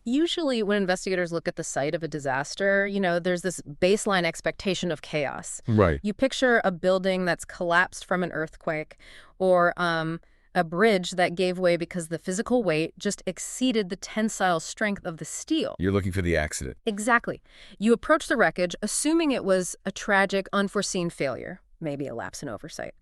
Usually, when investigators look at the site of a disaster, there's this baseline expectation of chaos. Right. You picture a building that's collapsed from an earthquake or a bridge that gave way because the physical weight just exceeded the tensile strength of the steel. You're looking for the accident. Exactly. You approach the wreckage assuming it was a tragic, unforeseen failure, maybe a lapse in oversight.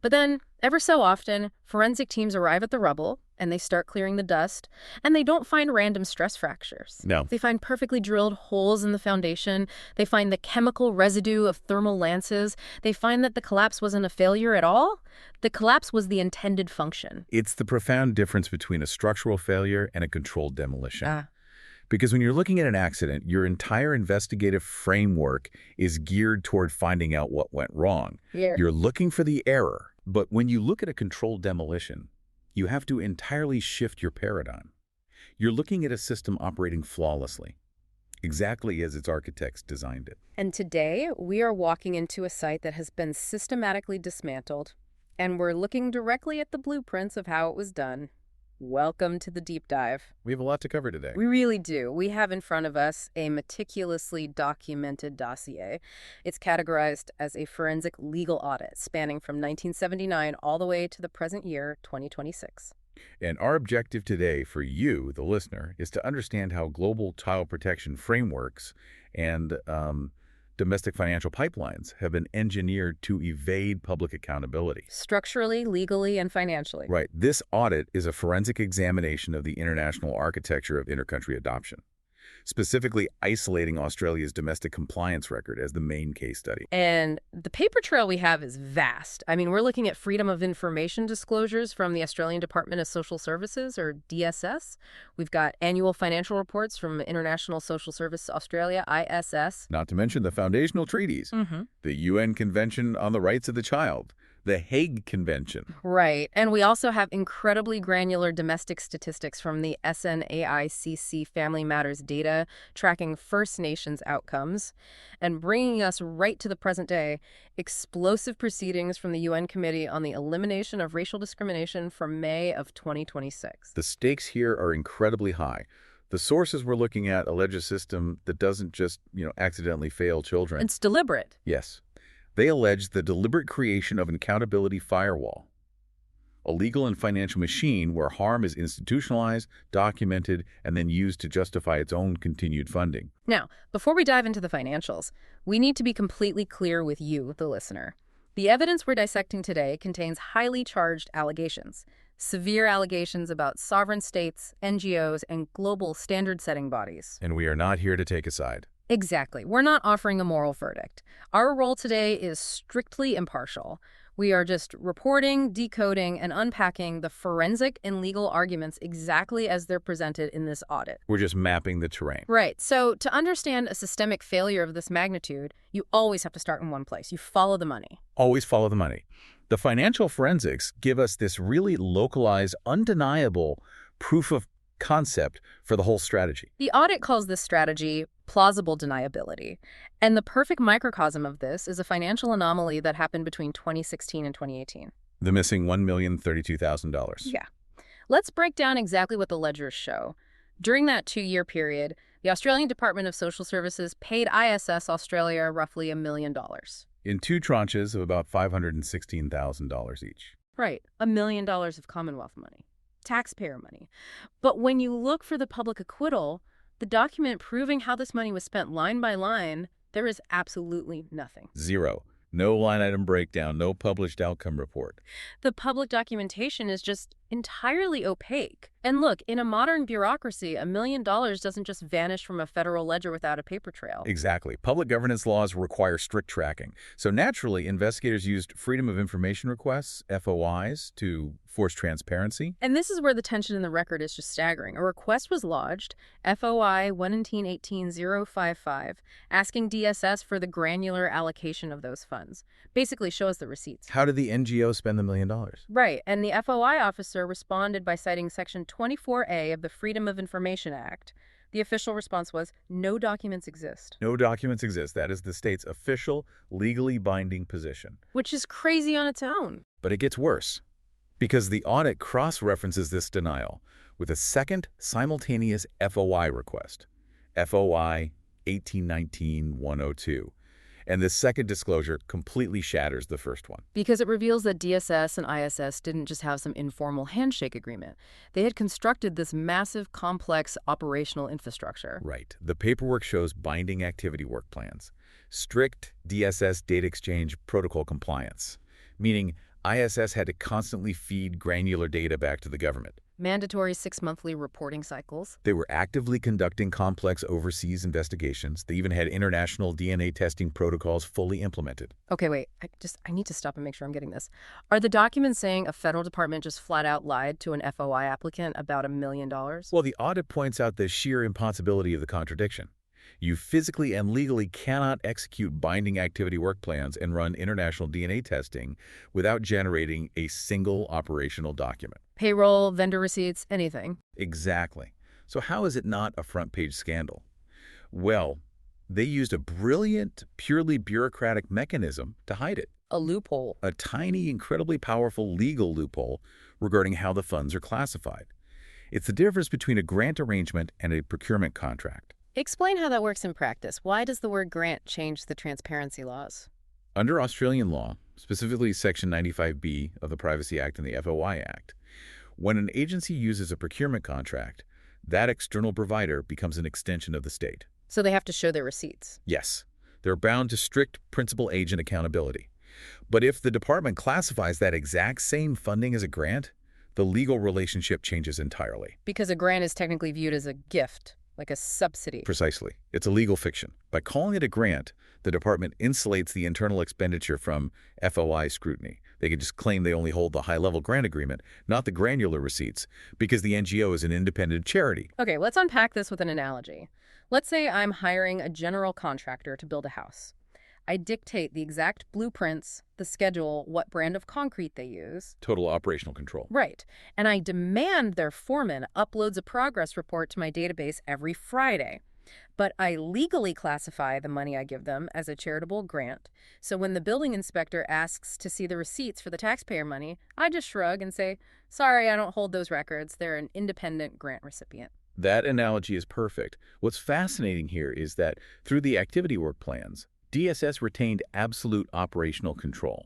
But then, ever so often, forensic teams arrive at the rubble and they start clearing the dust, and they don't find random stress fractures. No. They find perfectly drilled holes in the foundation. They find the chemical residue of thermal lances. They find that the collapse wasn't a failure at all. The collapse was the intended function. It's the profound difference between a structural failure and a controlled demolition. Because when you're looking at an accident, your entire investigative framework is geared toward finding out what went wrong. Yeah. You're looking for the error. But when you look at a controlled demolition, you have to entirely shift your paradigm. You're looking at a system operating flawlessly, exactly as its architects designed it. And today, we are walking into a site that has been systematically dismantled, and we're looking directly at the blueprints of how it was done. Welcome to the deep dive. We have a lot to cover today. We really do. We have in front of us a meticulously documented dossier. It's categorized as a forensic legal audit spanning from 1979 all the way to the present year, 2026. And our objective today for you, the listener, is to understand how global child protection frameworks and domestic financial pipelines have been engineered to evade public accountability. Structurally, legally, and financially. Right. This audit is a forensic examination of the international architecture of intercountry adoption, specifically isolating Australia's domestic compliance record as the main case study. And the paper trail we have is vast. I mean, we're looking at freedom of information disclosures from the Australian Department of Social Services, or DSS. We've got annual financial reports from International Social Service Australia, ISS. Not to mention the foundational treaties, the UN Convention on the Rights of the Child, the Hague Convention. Right. And we also have incredibly granular domestic statistics from the SNAICC Family Matters data, tracking First Nations outcomes, and bringing us right to the present day, explosive proceedings from the UN Committee on the Elimination of Racial Discrimination from May of 2026. The stakes here are incredibly high. The sources we're looking at allege a system that doesn't just, accidentally fail children. It's deliberate. Yes. They allege the deliberate creation of an accountability firewall, a legal and financial machine where harm is institutionalized, documented, and then used to justify its own continued funding. Now, before we dive into the financials, we need to be completely clear with you, the listener. The evidence we're dissecting today contains highly charged allegations, severe allegations about sovereign states, NGOs, and global standard-setting bodies. And we are not here to take a side. Exactly. We're not offering a moral verdict. Our role today is strictly impartial. We are just reporting, decoding, and unpacking the forensic and legal arguments exactly as they're presented in this audit. We're just mapping the terrain. Right. So to understand a systemic failure of this magnitude, you always have to start in one place. You follow the money. Always follow the money. The financial forensics give us this really localized, undeniable proof of concept for the whole strategy. The audit calls this strategy plausible deniability. And the perfect microcosm of this is a financial anomaly that happened between 2016 and 2018. The missing $1,032,000. Yeah. Let's break down exactly what the ledgers show. During that 2-year period, the Australian Department of Social Services paid ISS Australia roughly $1 million. In 2 tranches of about $516,000 each. Right. $1 million of Commonwealth money. Taxpayer money. But when you look for the public acquittal, the document proving how this money was spent line by line, there is absolutely nothing. Zero. No line item breakdown, no published outcome report. The public documentation is just entirely opaque. And look, in a modern bureaucracy, $1 million doesn't just vanish from a federal ledger without a paper trail. Exactly. Public governance laws require strict tracking. So naturally, investigators used Freedom of Information requests, FOIs, to force transparency. And this is where the tension in the record is just staggering. A request was lodged, FOI 118.18.055, asking DSS for the granular allocation of those funds. Basically, show us the receipts. How did the NGO spend the $1 million? Right, and the FOI officer responded by citing Section 24A of the Freedom of Information Act. The official response was, no documents exist. No documents exist. That is the state's official, legally binding position. Which is crazy on its own. But it gets worse. Because the audit cross-references this denial with a second simultaneous FOI request, FOI 1819-102. And this second disclosure completely shatters the first one. Because it reveals that DSS and ISS didn't just have some informal handshake agreement. They had constructed this massive, complex operational infrastructure. Right. The paperwork shows binding activity work plans, strict DSS Data Exchange Protocol compliance, meaning ISS had to constantly feed granular data back to the government. Mandatory 6-monthly reporting cycles. They were actively conducting complex overseas investigations. They even had international DNA testing protocols fully implemented. Okay, wait. I need to stop and make sure I'm getting this. Are the documents saying a federal department just flat out lied to an FOI applicant about $1 million? Well, the audit points out the sheer impossibility of the contradiction. You physically and legally cannot execute binding activity work plans and run international DNA testing without generating a single operational document. Payroll, vendor receipts, anything. Exactly. So how is it not a front-page scandal? Well, they used a brilliant, purely bureaucratic mechanism to hide it. A loophole. A tiny, incredibly powerful legal loophole regarding how the funds are classified. It's the difference between a grant arrangement and a procurement contract. Explain how that works in practice. Why does the word grant change the transparency laws? Under Australian law, specifically Section 95B of the Privacy Act and the FOI Act, when an agency uses a procurement contract, that external provider becomes an extension of the state. So they have to show their receipts. Yes, they're bound to strict principal agent accountability. But if the department classifies that exact same funding as a grant, the legal relationship changes entirely. Because a grant is technically viewed as a gift, like a subsidy. Precisely. It's a legal fiction. By calling it a grant, the department insulates the internal expenditure from FOI scrutiny. They can just claim they only hold the high-level grant agreement, not the granular receipts, because the NGO is an independent charity. Okay, let's unpack this with an analogy. Let's say I'm hiring a general contractor to build a house. I dictate the exact blueprints, the schedule, what brand of concrete they use. Total operational control. Right. And I demand their foreman uploads a progress report to my database every Friday. But I legally classify the money I give them as a charitable grant. So when the building inspector asks to see the receipts for the taxpayer money, I just shrug and say, sorry, I don't hold those records. They're an independent grant recipient. That analogy is perfect. What's fascinating here is that through the activity work plans, DSS retained absolute operational control.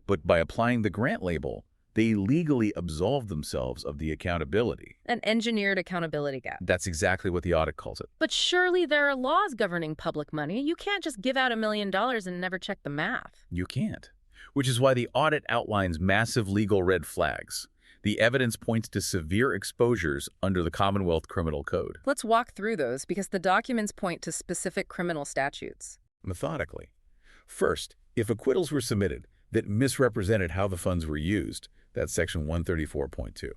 But by applying the grant label, they legally absolved themselves of the accountability. An engineered accountability gap. That's exactly what the audit calls it. But surely there are laws governing public money. You can't just give out $1 million and never check the math. You can't. Which is why the audit outlines massive legal red flags. The evidence points to severe exposures under the Commonwealth Criminal Code. Let's walk through those because the documents point to specific criminal statutes. Methodically. First, if acquittals were submitted that misrepresented how the funds were used, that's Section 134.2,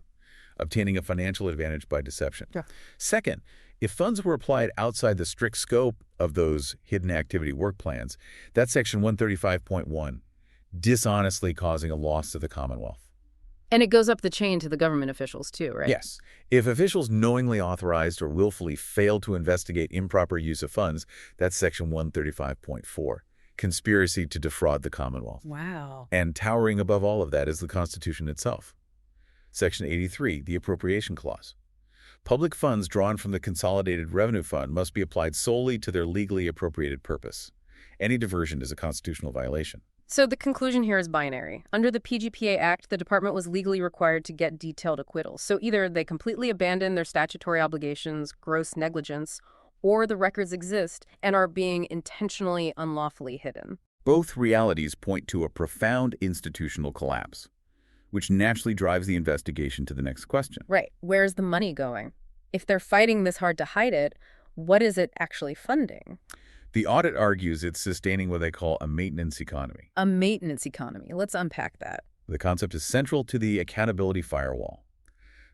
obtaining a financial advantage by deception. Yeah. Second, if funds were applied outside the strict scope of those hidden activity work plans, that's Section 135.1, dishonestly causing a loss to the Commonwealth. And it goes up the chain to the government officials too, right? Yes. If officials knowingly authorized or willfully failed to investigate improper use of funds, that's Section 135.4, conspiracy to defraud the Commonwealth. Wow. And towering above all of that is the Constitution itself. Section 83, the Appropriation Clause. Public funds drawn from the Consolidated Revenue Fund must be applied solely to their legally appropriated purpose. Any diversion is a constitutional violation. So the conclusion here is binary. Under the PGPA Act, the department was legally required to get detailed acquittals. So either they completely abandon their statutory obligations, gross negligence, or the records exist and are being intentionally unlawfully hidden. Both realities point to a profound institutional collapse, which naturally drives the investigation to the next question. Right. Where's the money going? If they're fighting this hard to hide it, what is it actually funding? The audit argues it's sustaining what they call a maintenance economy. A maintenance economy. Let's unpack that. The concept is central to the accountability firewall.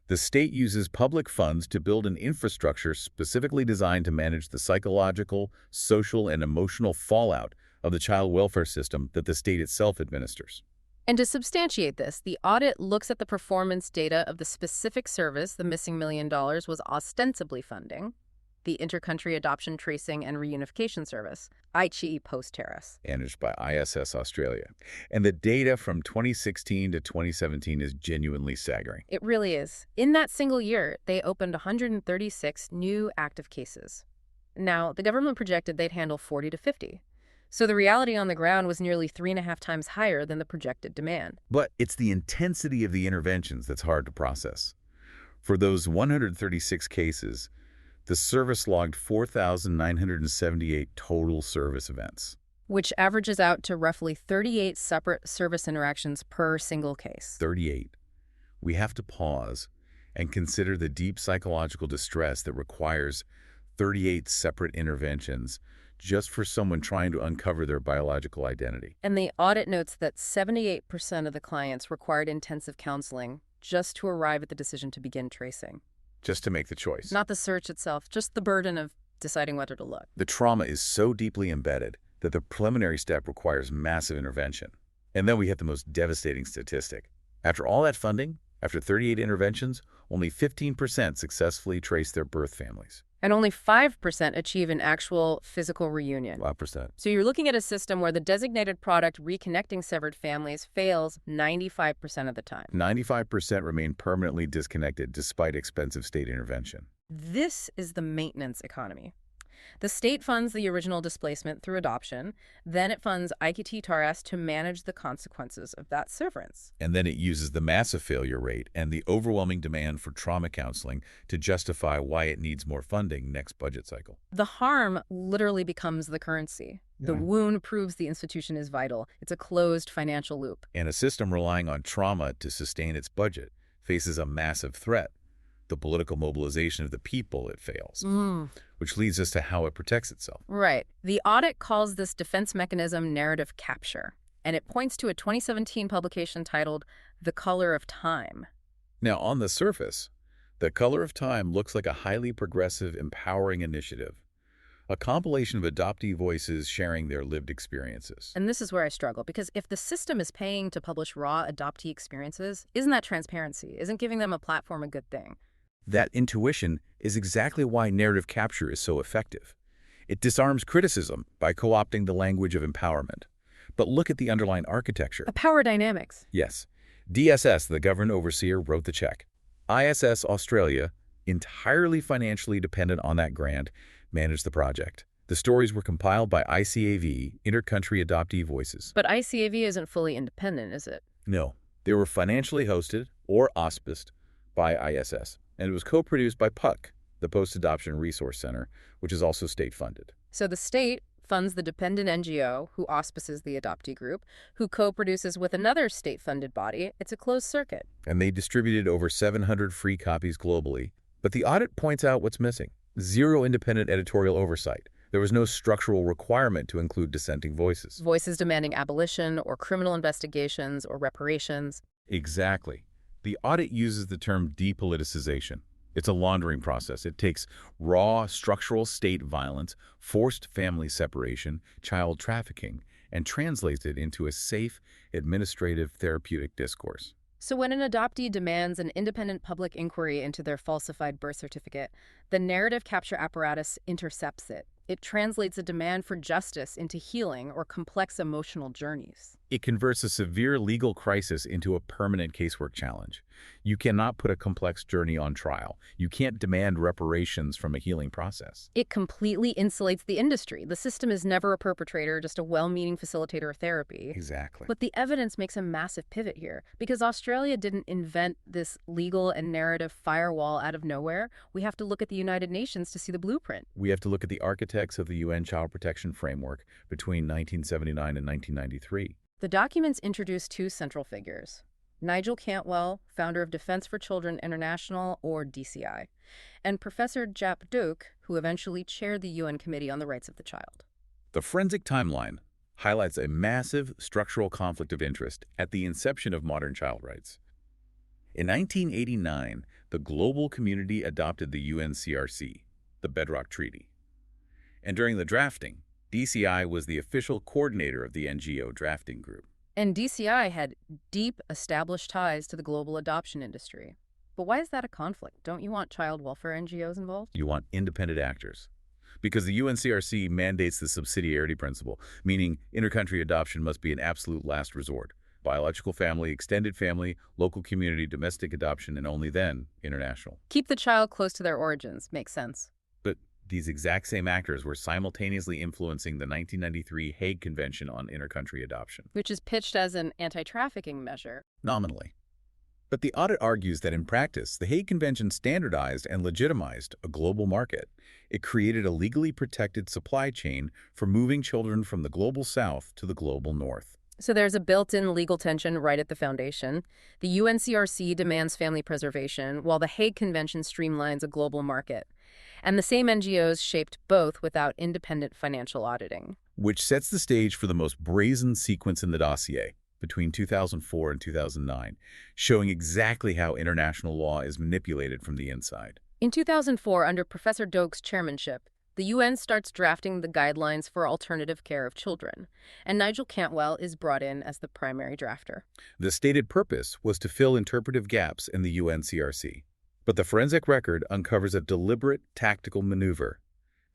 The state uses public funds to build an infrastructure specifically designed to manage the psychological, social, and emotional fallout of the child welfare system that the state itself administers. And to substantiate this, the audit looks at the performance data of the specific service the missing $1 million was ostensibly funding. the Intercountry Adoption Tracing and Reunification Service, ICHE post-terrace. Managed by ISS Australia. And the data from 2016 to 2017 is genuinely staggering. It really is. In that single year, they opened 136 new active cases. Now, the government projected they'd handle 40 to 50. So the reality on the ground was nearly 3.5 times higher than the projected demand. But it's the intensity of the interventions that's hard to process. For those 136 cases, the service logged 4,978 total service events. Which averages out to roughly 38 separate service interactions per single case. 38. We have to pause and consider the deep psychological distress that requires 38 separate interventions just for someone trying to uncover their biological identity. And the audit notes that 78% of the clients required intensive counseling just to arrive at the decision to begin tracing. Just to make the choice. Not the search itself, just the burden of deciding whether to look. The trauma is so deeply embedded that the preliminary step requires massive intervention. And then we hit the most devastating statistic. After all that funding, after 38 interventions, only 15% successfully trace their birth families. And only 5% achieve an actual physical reunion. 5%. So you're looking at a system where the designated product reconnecting severed families fails 95% of the time. 95% remain permanently disconnected despite expensive state intervention. This is the maintenance economy. The state funds the original displacement through adoption, then it funds IKT-TARS to manage the consequences of that severance. And then it uses the massive failure rate and the overwhelming demand for trauma counseling to justify why it needs more funding next budget cycle. The harm literally becomes the currency. The wound proves the institution is vital. It's a closed financial loop. And a system relying on trauma to sustain its budget faces a massive threat. The political mobilization of the people it fails, which leads us to how it protects itself. Right. The audit calls this defense mechanism narrative capture, and it points to a 2017 publication titled The Color of Time. Now, on the surface, The Color of Time looks like a highly progressive, empowering initiative, a compilation of adoptee voices sharing their lived experiences. And this is where I struggle, because if the system is paying to publish raw adoptee experiences, isn't that transparency? Isn't giving them a platform a good thing? That intuition is exactly why narrative capture is so effective. It disarms criticism by co-opting the language of empowerment. But look at the underlying architecture. A power dynamics. Yes. DSS, the government overseer, wrote the check. ISS Australia, entirely financially dependent on that grant, managed the project. The stories were compiled by ICAV, Intercountry Adoptee Voices. But ICAV isn't fully independent, is it? No. They were financially hosted or auspiced by ISS. And it was co-produced by PUC, the Post-Adoption Resource Center, which is also state-funded. So the state funds the dependent NGO, who auspices the adoptee group, who co-produces with another state-funded body. It's a closed circuit. And they distributed over 700 free copies globally. But the audit points out what's missing. Zero independent editorial oversight. There was no structural requirement to include dissenting voices. Voices demanding abolition or criminal investigations or reparations. Exactly. The audit uses the term depoliticization. It's a laundering process. It takes raw, structural state violence, forced family separation, child trafficking, and translates it into a safe, administrative, therapeutic discourse. So when an adoptee demands an independent public inquiry into their falsified birth certificate, the narrative capture apparatus intercepts it. It translates a demand for justice into healing or complex emotional journeys. It converts a severe legal crisis into a permanent casework challenge. You cannot put a complex journey on trial. You can't demand reparations from a healing process. It completely insulates the industry. The system is never a perpetrator, just a well-meaning facilitator of therapy. Exactly. But the evidence makes a massive pivot here. Because Australia didn't invent this legal and narrative firewall out of nowhere, we have to look at the United Nations to see the blueprint. We have to look at the architects of the UN Child Protection Framework between 1979 and 1993. The documents introduce two central figures. Nigel Cantwell, founder of Defense for Children International, or DCI, and Professor Jap Duke, who eventually chaired the UN Committee on the Rights of the Child. The forensic timeline highlights a massive structural conflict of interest at the inception of modern child rights. In 1989, the global community adopted the UNCRC, the Bedrock Treaty. And during the drafting, DCI was the official coordinator of the NGO drafting group. And DCI had deep established ties to the global adoption industry. But why is that a conflict? Don't you want child welfare NGOs involved? You want independent actors. Because the UNCRC mandates the subsidiarity principle, meaning intercountry adoption must be an absolute last resort. Biological family, extended family, local community, domestic adoption, and only then, international. Keep the child close to their origins. Makes sense. But these exact same actors were simultaneously influencing the 1993 Hague Convention on Intercountry Adoption. Which is pitched as an anti-trafficking measure. Nominally. But the audit argues that in practice, the Hague Convention standardized and legitimized a global market. It created a legally protected supply chain for moving children from the global south to the global north. So there's a built-in legal tension right at the foundation. The UNCRC demands family preservation, while the Hague Convention streamlines a global market. And the same NGOs shaped both without independent financial auditing. Which sets the stage for the most brazen sequence in the dossier between 2004 and 2009, showing exactly how international law is manipulated from the inside. In 2004, under Professor Doak's chairmanship, the UN starts drafting the guidelines for alternative care of children, and Nigel Cantwell is brought in as the primary drafter. The stated purpose was to fill interpretive gaps in the UNCRC. But the forensic record uncovers a deliberate tactical maneuver.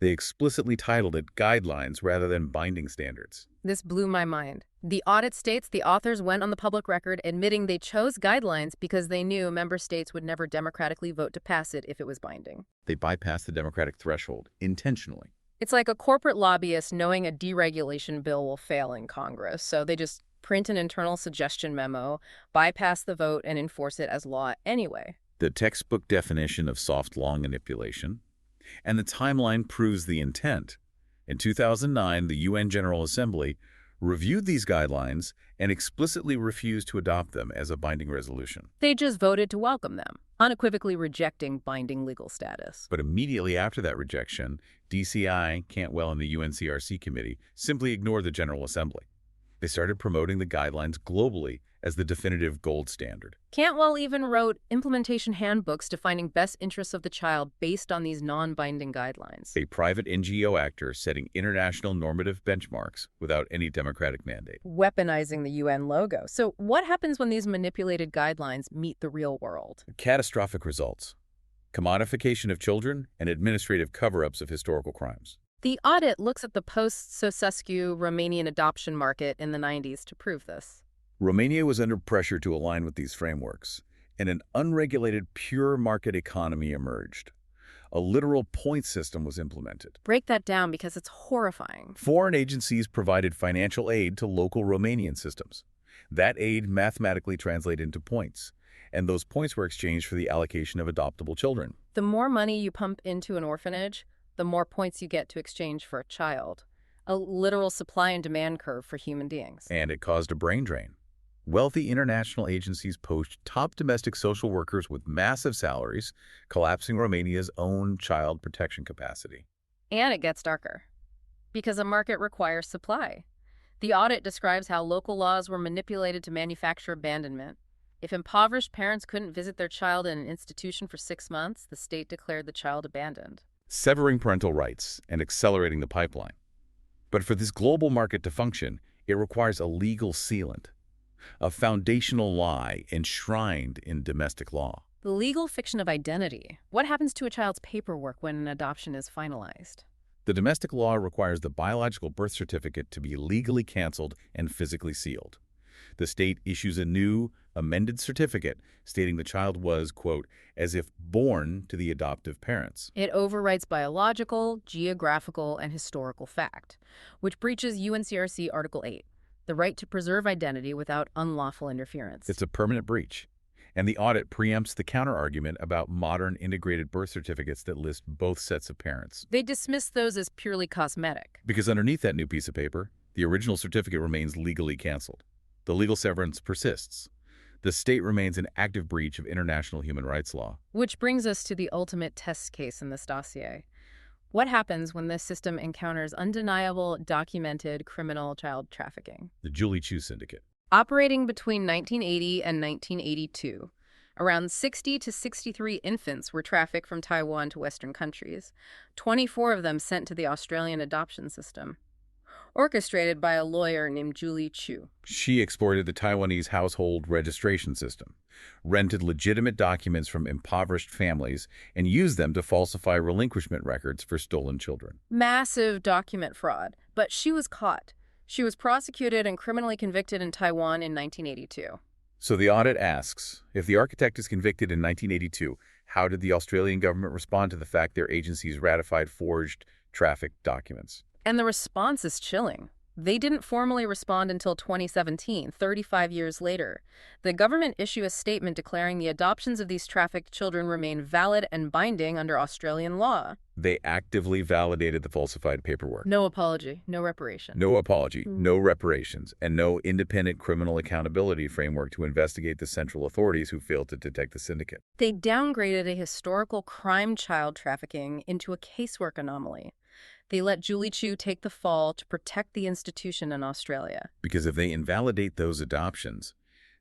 They explicitly titled it Guidelines rather than Binding Standards. This blew my mind. The audit states the authors went on the public record admitting they chose guidelines because they knew member states would never democratically vote to pass it if it was binding. They bypassed the democratic threshold intentionally. It's like a corporate lobbyist knowing a deregulation bill will fail in Congress, so they just print an internal suggestion memo, bypass the vote, and enforce it as law anyway. The textbook definition of soft law manipulation. And the timeline proves the intent. In 2009, the UN General Assembly reviewed these guidelines and explicitly refused to adopt them as a binding resolution. They just voted to welcome them, unequivocally rejecting binding legal status. But immediately after that rejection, DCI, Cantwell, and the UNCRC committee simply ignored the General Assembly. They started promoting the guidelines globally as the definitive gold standard. Cantwell even wrote implementation handbooks defining best interests of the child based on these non-binding guidelines. A private NGO actor setting international normative benchmarks without any democratic mandate. Weaponizing the UN logo. So what happens when these manipulated guidelines meet the real world? Catastrophic results. Commodification of children and administrative cover-ups of historical crimes. The audit looks at the post-Ceausescu Romanian adoption market in the 90s to prove this. Romania was under pressure to align with these frameworks, and an unregulated pure market economy emerged. A literal point system was implemented. Break that down because it's horrifying. Foreign agencies provided financial aid to local Romanian systems. That aid mathematically translated into points, and those points were exchanged for the allocation of adoptable children. The more money you pump into an orphanage, the more points you get to exchange for a child. A literal supply and demand curve for human beings. And it caused a brain drain. Wealthy international agencies poached top domestic social workers with massive salaries, collapsing Romania's own child protection capacity. And it gets darker, because a market requires supply. The audit describes how local laws were manipulated to manufacture abandonment. If impoverished parents couldn't visit their child in an institution for 6 months, the state declared the child abandoned. Severing parental rights and accelerating the pipeline. But for this global market to function, it requires a legal sealant. A foundational lie enshrined in domestic law. The legal fiction of identity. What happens to a child's paperwork when an adoption is finalized? The domestic law requires the biological birth certificate to be legally canceled and physically sealed. The state issues a new, amended certificate stating the child was, quote, as if born to the adoptive parents. It overwrites biological, geographical, and historical fact, which breaches UNCRC Article 8. The right to preserve identity without unlawful interference. It's a permanent breach. And the audit preempts the counter-argument about modern integrated birth certificates that list both sets of parents. They dismiss those as purely cosmetic. Because underneath that new piece of paper, the original certificate remains legally canceled. The legal severance persists. The state remains in active breach of international human rights law. Which brings us to the ultimate test case in this dossier. What happens when this system encounters undeniable, documented criminal child trafficking? The Julie Chu Syndicate. Operating between 1980 and 1982, around 60 to 63 infants were trafficked from Taiwan to Western countries, 24 of them sent to the Australian adoption system. orchestrated by a lawyer named Julie Chu. She exploited the Taiwanese household registration system, rented legitimate documents from impoverished families, and used them to falsify relinquishment records for stolen children. Massive document fraud, but she was caught. She was prosecuted and criminally convicted in Taiwan in 1982. So the audit asks, if the architect is convicted in 1982, how did the Australian government respond to the fact their agencies ratified forged traffic documents? And the response is chilling. They didn't formally respond until 2017, 35 years later. The government issued a statement declaring the adoptions of these trafficked children remain valid and binding under Australian law. They actively validated the falsified paperwork. No apology, no reparation. No apology, no reparations, and no independent criminal accountability framework to investigate the central authorities who failed to detect the syndicate. They downgraded a historical crime child trafficking into a casework anomaly. They let Julie Chu take the fall to protect the institution in Australia. Because if they invalidate those adoptions,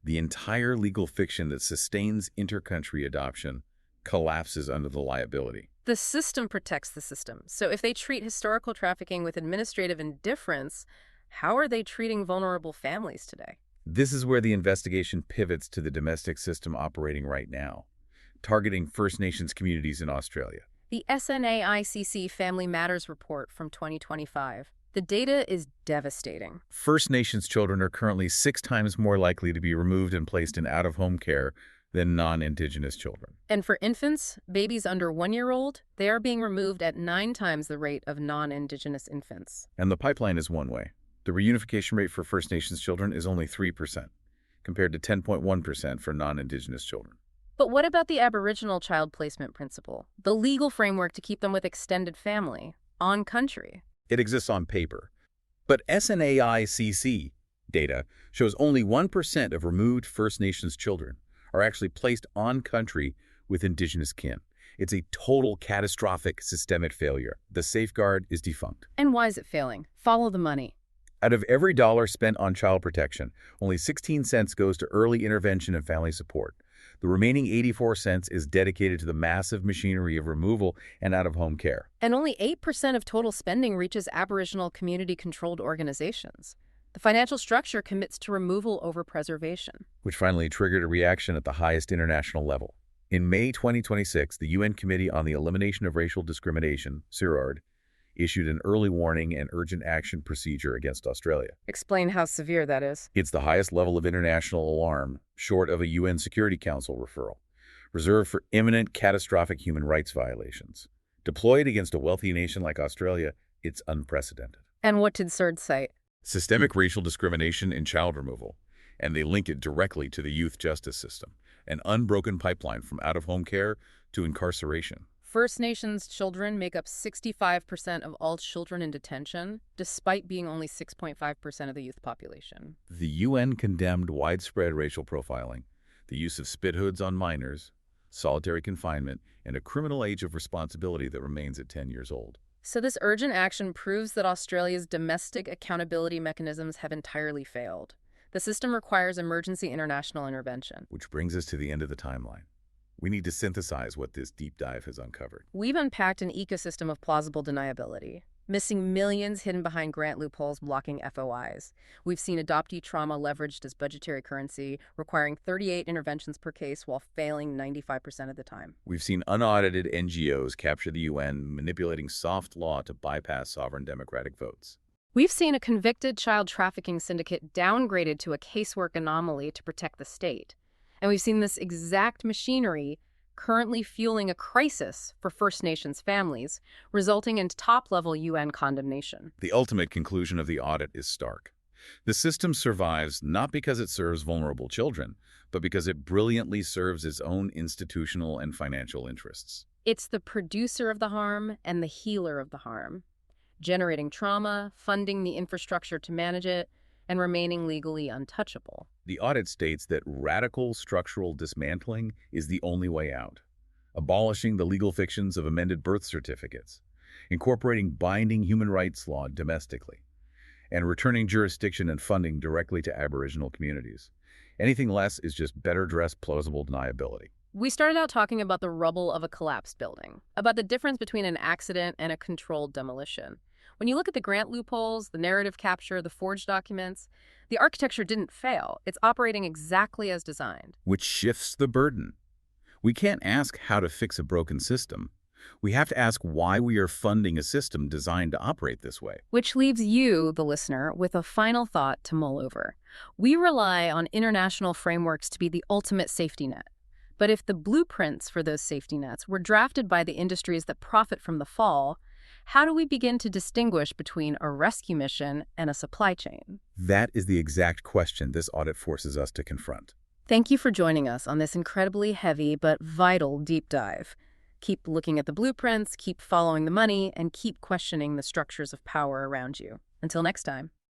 the entire legal fiction that sustains intercountry adoption collapses under the liability. The system protects the system. So if they treat historical trafficking with administrative indifference, how are they treating vulnerable families today? This is where the investigation pivots to the domestic system operating right now, targeting First Nations communities in Australia. The SNAICC Family Matters Report from 2025. The data is devastating. First Nations children are currently 6 times more likely to be removed and placed in out-of-home care than non-Indigenous children. And for infants, babies under 1 year old, they are being removed at 9 times the rate of non-Indigenous infants. And the pipeline is one way. The reunification rate for First Nations children is only 3%, compared to 10.1% for non-Indigenous children. But what about the Aboriginal child placement principle, the legal framework to keep them with extended family, on country? It exists on paper. But SNAICC data shows only 1% of removed First Nations children are actually placed on country with Indigenous kin. It's a total catastrophic systemic failure. The safeguard is defunct. And why is it failing? Follow the money. Out of every dollar spent on child protection, only 16 cents goes to early intervention and family support. The remaining 84 cents is dedicated to the massive machinery of removal and out-of-home care. And only 8% of total spending reaches Aboriginal community-controlled organizations. The financial structure commits to removal over preservation. Which finally triggered a reaction at the highest international level. In May 2026, the UN Committee on the Elimination of Racial Discrimination, CIRARD, issued an early warning and urgent action procedure against Australia. Explain how severe that is. It's the highest level of international alarm, short of a UN Security Council referral, reserved for imminent catastrophic human rights violations. Deployed against a wealthy nation like Australia, it's unprecedented. And what did CIRD cite? Systemic racial discrimination in child removal, and they link it directly to the youth justice system, an unbroken pipeline from out-of-home care to incarceration. First Nations children make up 65% of all children in detention, despite being only 6.5% of the youth population. The UN condemned widespread racial profiling, the use of spit hoods on minors, solitary confinement, and a criminal age of responsibility that remains at 10 years old. So this urgent action proves that Australia's domestic accountability mechanisms have entirely failed. The system requires emergency international intervention. Which brings us to the end of the timeline. We need to synthesize what this deep dive has uncovered. We've unpacked an ecosystem of plausible deniability, missing millions hidden behind grant loopholes blocking FOIs. We've seen adoptee trauma leveraged as budgetary currency, requiring 38 interventions per case while failing 95% of the time. We've seen unaudited NGOs capture the UN, manipulating soft law to bypass sovereign democratic votes. We've seen a convicted child trafficking syndicate downgraded to a casework anomaly to protect the state. And we've seen this exact machinery currently fueling a crisis for First Nations families, resulting in top-level UN condemnation. The ultimate conclusion of the audit is stark. The system survives not because it serves vulnerable children, but because it brilliantly serves its own institutional and financial interests. It's the producer of the harm and the healer of the harm, generating trauma, funding the infrastructure to manage it, and remaining legally untouchable. The audit states that radical structural dismantling is the only way out, abolishing the legal fictions of amended birth certificates, incorporating binding human rights law domestically, and returning jurisdiction and funding directly to Aboriginal communities. Anything less is just better-dressed plausible deniability. We started out talking about the rubble of a collapsed building, about the difference between an accident and a controlled demolition. When you look at the grant loopholes, the narrative capture, the forged documents, the architecture didn't fail. It's operating exactly as designed. Which shifts the burden. We can't ask how to fix a broken system. We have to ask why we are funding a system designed to operate this way. Which leaves you, the listener, with a final thought to mull over. We rely on international frameworks to be the ultimate safety net. But if the blueprints for those safety nets were drafted by the industries that profit from the fall, how do we begin to distinguish between a rescue mission and a supply chain? That is the exact question this audit forces us to confront. Thank you for joining us on this incredibly heavy but vital deep dive. Keep looking at the blueprints, keep following the money, and keep questioning the structures of power around you. Until next time.